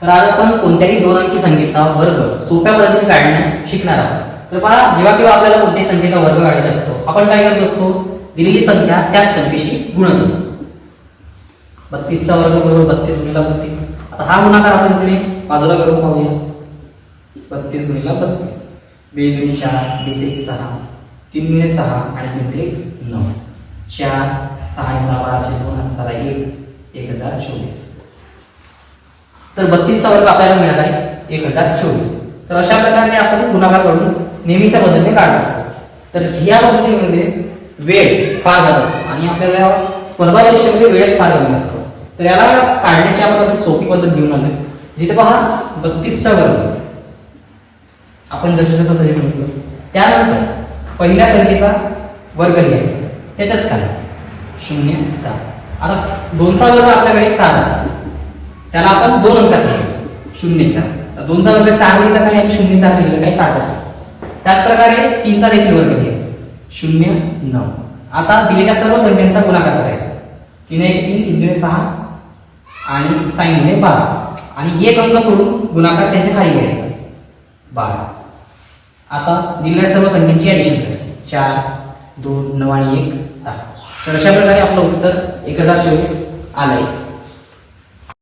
तर आज आपण कोणत्याही दोन अंकी संख्येचा वर्ग सोप्या पद्धतीने काढणे शिकणार आहोत. तर पहा, जेव्हा केव्हा आपल्याला कोणत्याही संख्येचा वर्ग काढायचा असतो, आपण काय करत असतो, दिलेली संख्या त्याच संख्येशी गुणत असतो. 32 चा वर्ग बरोबर 32 गुणिले 32. आता हा गुणाकार आपण पुढे बाजूला करून पाहूया. 32 गुणिले 32, 2 दुनी 4, 2 त्रिक 6, 3 गुणिले 6 आणि 3 त्रिक 9, 4, 6 आणि 6 12 2 आणि 6 1, 1024. तर 32 चा वर्ग आपल्याला मिळत आहे 1024. तर अशा प्रकारे आपण गुणाकार करून नेहमीच्या पद्धतीने काढत असतो. तर ह्या पद्धतीमध्ये वेळ फार जात असतो आणि आपल्याला स्पर्धा परीक्षेमध्ये वेळच फार कमी असतो. तर याला काढण्याची आपण सोपी पद्धत घेऊन आलोय, जिथे पहा 32 चा वर्ग आपण जसं तसं लिहितो. त्यानंतर पहिल्या संख्येचा वर्ग लिहायचा, त्याच्याच खाली 0 4. आता 2 चा वर्ग आपल्याकडे 4 असतो, त्याला आपण 2 अंकात लिहायचं 0 4. 2 चा वर्ग 4 लिहिला काय आणि 0 4 लिहिलं काय 7च. त्याच प्रकारे 3 चा देखील वर्ग लिहायचा 0 9. आता दिलेल्या सर्व संख्यांचा गुणाकार करायचा. 3 1 3, 3 2 6 आणि 6 गुणिले 12 आणि एक अंक सोडून गुणाकार त्यांच्या खाली लिहायचा 12. आता दिलेल्या सर्व संख्यांची ऍडिशन करायची 4 2 9 आणि 1 10. तर अशा प्रकारे आपलं उत्तर 1024 आलंय.